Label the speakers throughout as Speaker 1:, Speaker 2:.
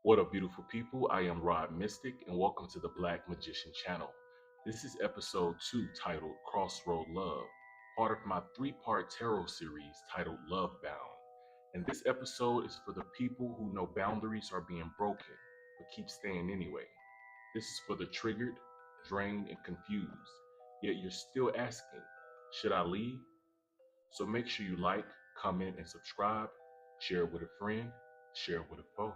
Speaker 1: What up, beautiful people? I am Rod Mystic, and welcome to the Black Magician channel. This is episode 2 titled Crossroad Love, part of my 3-part tarot series titled Love Bound. And this episode is for the people who know boundaries are being broken, but keep staying anyway. This is for the triggered, drained, and confused, yet you're still asking, should I leave? So make sure you like, comment, and subscribe, share it with a friend, share it with a foe.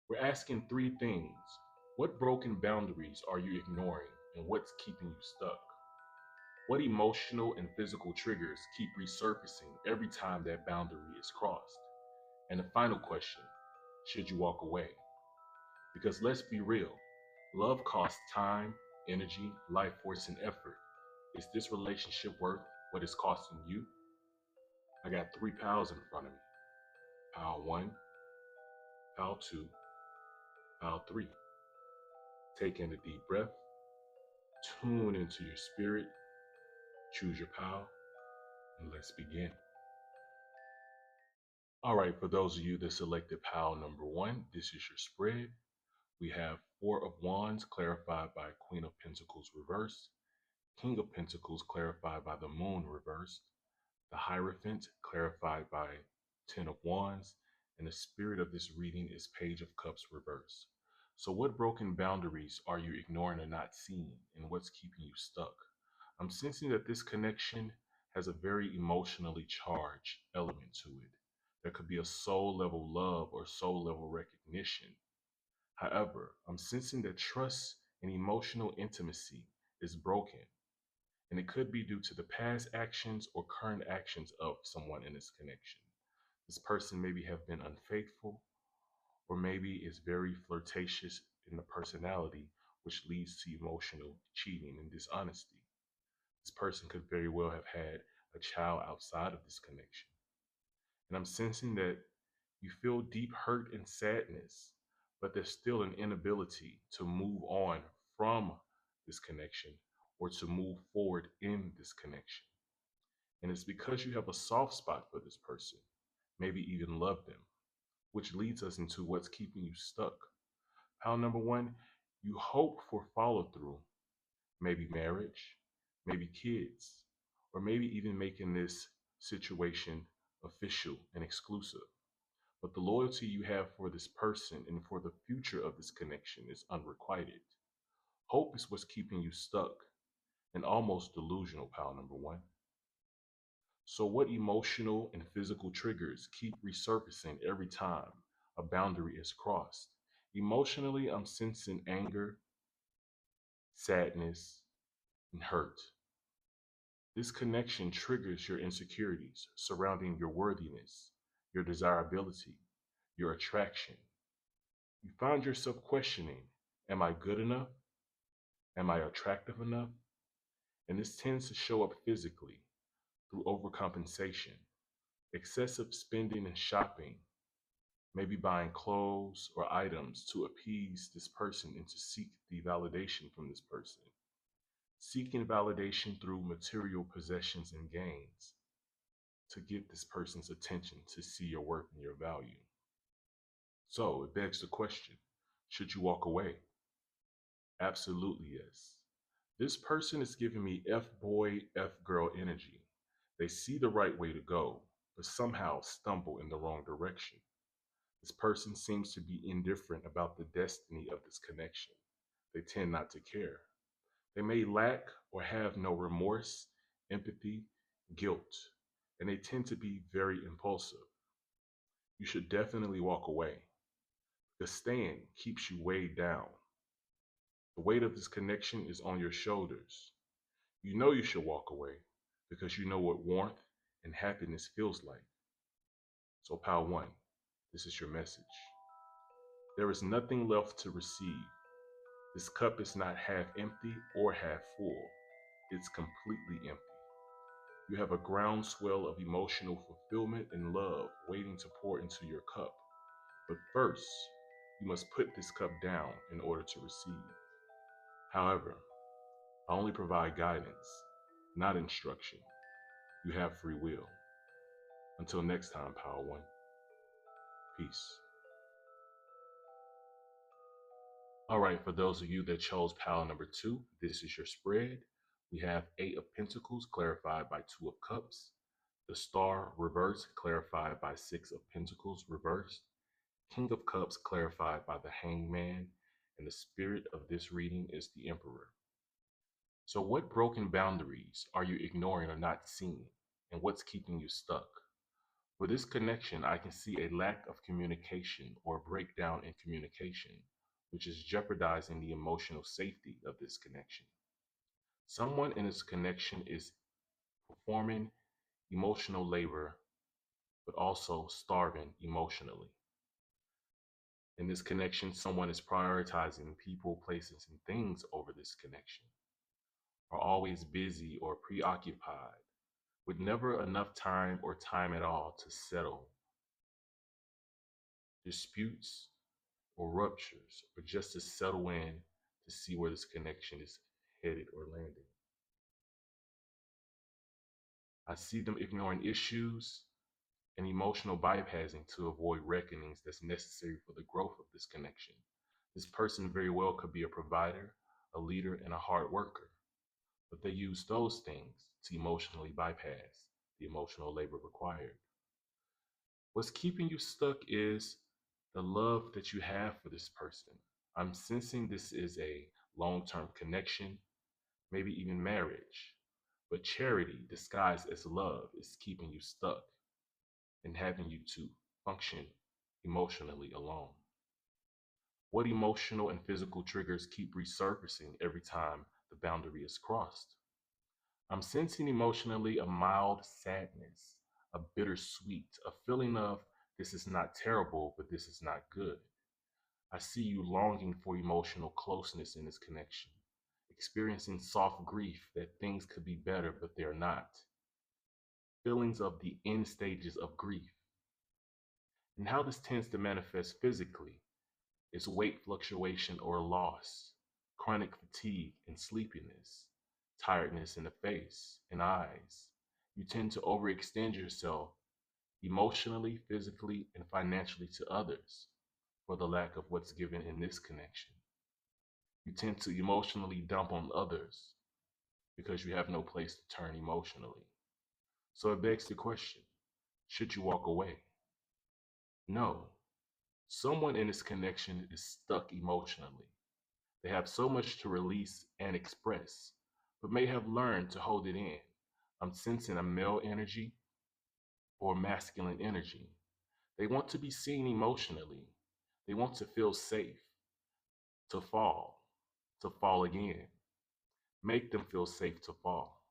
Speaker 1: We're asking 3 things. What broken boundaries are you ignoring, and what's keeping you stuck? What emotional and physical triggers keep resurfacing every time that boundary is crossed? And the final question, should you walk away? Because let's be real, love costs time, energy, life force, and effort. Is this relationship worth what it's costing you? I got 3 pals in front of me. Pal 1, pal 2, pal 3. Take in a deep breath. Tune into your spirit, choose your pal, and let's begin. All right, for those of you that selected pal number 1, this is your spread. We have 4 of Wands clarified by Queen of Pentacles reversed, King of Pentacles clarified by the Moon reversed, the Hierophant clarified by 10 of Wands, and the spirit of this reading is Page of Cups reversed. So what broken boundaries are you ignoring or not seeing, and what's keeping you stuck? I'm sensing that this connection has a very emotionally charged element to it. There could be a soul level love or soul level recognition. However, I'm sensing that trust and emotional intimacy is broken, and it could be due to the past actions or current actions of someone in this connection. This person maybe have been unfaithful, or maybe is very flirtatious in the personality, which leads to emotional cheating and dishonesty. This person could very well have had a child outside of this connection. And I'm sensing that you feel deep hurt and sadness, but there's still an inability to move on from this connection or to move forward in this connection. And it's because you have a soft spot for this person, maybe even love them, which leads us into what's keeping you stuck. Pile number 1, you hope for follow through, maybe marriage, maybe kids, or maybe even making this situation official and exclusive. But the loyalty you have for this person and for the future of this connection is unrequited. Hope is what's keeping you stuck and almost delusional, pal number 1. So, what emotional and physical triggers keep resurfacing every time a boundary is crossed? Emotionally, I'm sensing anger, sadness, and hurt. This connection triggers your insecurities surrounding your worthiness, your desirability, your attraction. You find yourself questioning, am I good enough? Am I attractive enough? And this tends to show up physically through overcompensation, excessive spending and shopping, maybe buying clothes or items to appease this person and to seek the validation from this person. Seeking validation through material possessions and gains to get this person's attention to see your worth and your value. So it begs the question, should you walk away? Absolutely yes. This person is giving me F boy, F girl energy. They see the right way to go, but somehow stumble in the wrong direction. This person seems to be indifferent about the destiny of this connection. They tend not to care. They may lack or have no remorse, empathy, guilt, and they tend to be very impulsive. You should definitely walk away because staying keeps you weighed down. The weight of this connection is on your shoulders. You know you should walk away because you know what warmth and happiness feels like. So, pal 1, this is your message. There is nothing left to receive. This cup is not half empty or half full. It's completely empty. You have a groundswell of emotional fulfillment and love waiting to pour into your cup. But first, you must put this cup down in order to receive. However, I only provide guidance, not instruction. You have free will. Until next time, Power One. Peace. All right, for those of you that chose pile number 2, this is your spread. We have 8 of Pentacles clarified by 2 of Cups. The Star reversed clarified by 6 of Pentacles reversed. King of Cups clarified by the Hangman. And the spirit of this reading is the Emperor. So, what broken boundaries are you ignoring or not seeing? And what's keeping you stuck? For this connection, I can see a lack of communication or breakdown in communication, which is jeopardizing the emotional safety of this connection. Someone in this connection is performing emotional labor, but also starving emotionally. In this connection, someone is prioritizing people, places, and things over this connection, are always busy or preoccupied, with never enough time or time at all to settle disputes or ruptures, or just to settle in to see where this connection is headed or landing. I see them ignoring issues and emotional bypassing to avoid reckonings that's necessary for the growth of this connection. This person very well could be a provider, a leader, and a hard worker, but they use those things to emotionally bypass the emotional labor required. What's keeping you stuck is the love that you have for this person. I'm sensing this is a long term connection, maybe even marriage. But charity disguised as love is keeping you stuck and having you to function emotionally alone. What emotional and physical triggers keep resurfacing every time the boundary is crossed? I'm sensing emotionally a mild sadness, a bittersweet, a feeling of this is not terrible, but this is not good. I see you longing for emotional closeness in this connection, experiencing soft grief that things could be better, but they're not. Feelings of the end stages of grief. And how this tends to manifest physically is weight fluctuation or loss, chronic fatigue and sleepiness, tiredness in the face and eyes. You tend to overextend yourself emotionally, physically, and financially to others for the lack of what's given in this connection. You tend to emotionally dump on others because you have no place to turn emotionally. So it begs the question, should you walk away? No. Someone in this connection is stuck emotionally. They have so much to release and express, but may have learned to hold it in. I'm sensing a male energy or masculine energy. They want to be seen emotionally. They want to feel safe, to fall again. Make them feel safe to fall.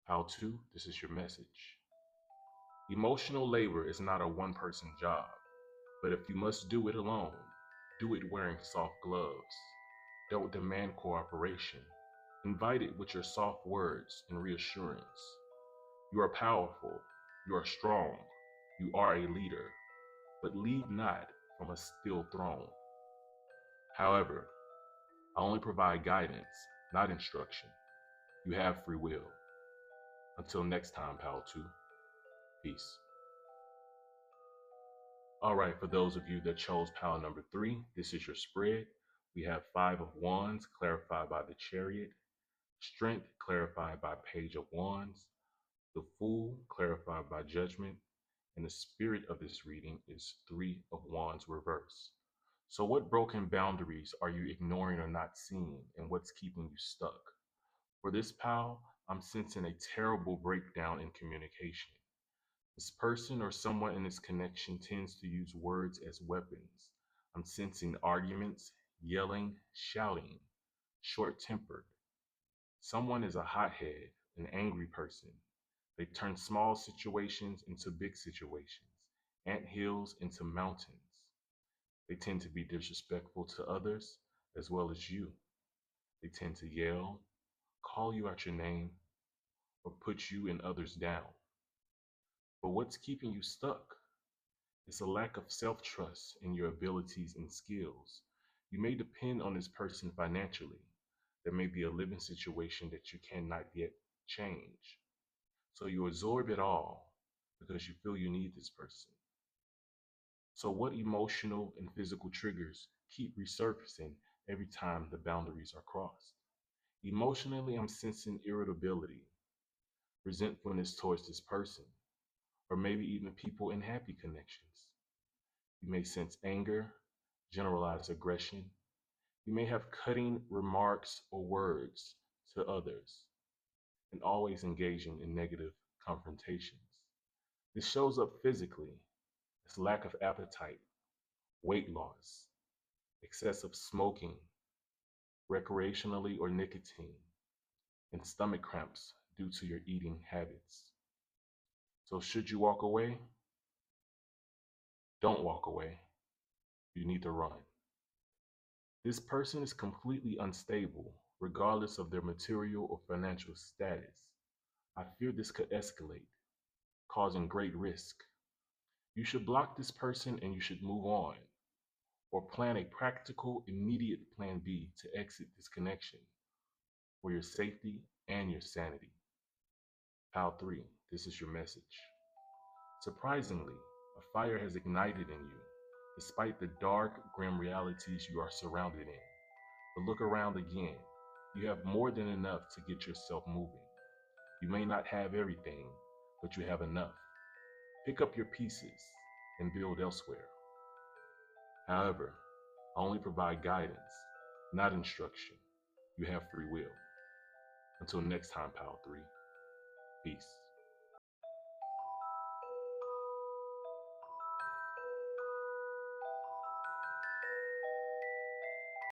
Speaker 1: How to? This is your message. Emotional labor is not a one person job, but if you must do it alone, do it wearing soft gloves. Don't demand cooperation. Invite it with your soft words and reassurance. You are powerful. You are strong. You are a leader, but lead not from a still throne. However, I only provide guidance, not instruction. You have free will. Until next time, Pal 2. Peace. All right, for those of you that chose pile number 3, this is your spread. We have 5 of Wands clarified by the Chariot, Strength clarified by Page of Wands, the Fool clarified by Judgment, and the spirit of this reading is 3 of Wands reverse. So, what broken boundaries are you ignoring or not seeing, and what's keeping you stuck? For this pile, I'm sensing a terrible breakdown in communication. This person or someone in this connection tends to use words as weapons. I'm sensing arguments, yelling, shouting, short tempered. Someone is a hothead, an angry person. They turn small situations into big situations, ant hills into mountains. They tend to be disrespectful to others as well as you. They tend to yell, call you out your name, or put you and others down. But what's keeping you stuck? It's a lack of self trust in your abilities and skills. You may depend on this person financially. There may be a living situation that you cannot yet change. So you absorb it all because you feel you need this person. So, what emotional and physical triggers keep resurfacing every time the boundaries are crossed. Emotionally, I'm sensing irritability, resentfulness towards this person, or maybe even people in happy connections. You may sense anger, generalized aggression. You may have cutting remarks or words to others, and always engaging in negative confrontations. This shows up physically as lack of appetite, weight loss, excessive smoking, recreationally or nicotine, and stomach cramps due to your eating habits. So, should you walk away? Don't walk away. You need to run. This person is completely unstable, regardless of their material or financial status. I fear this could escalate, causing great risk. You should block this person and you should move on, or plan a practical, immediate plan B to exit this connection for your safety and your sanity. Pile 3, this is your message. Surprisingly, a fire has ignited in you, despite the dark, grim realities you are surrounded in. But look around again. You have more than enough to get yourself moving. You may not have everything, but you have enough. Pick up your pieces and build elsewhere. However, I only provide guidance, not instruction. You have free will. Until next time, Pile 3. Peace.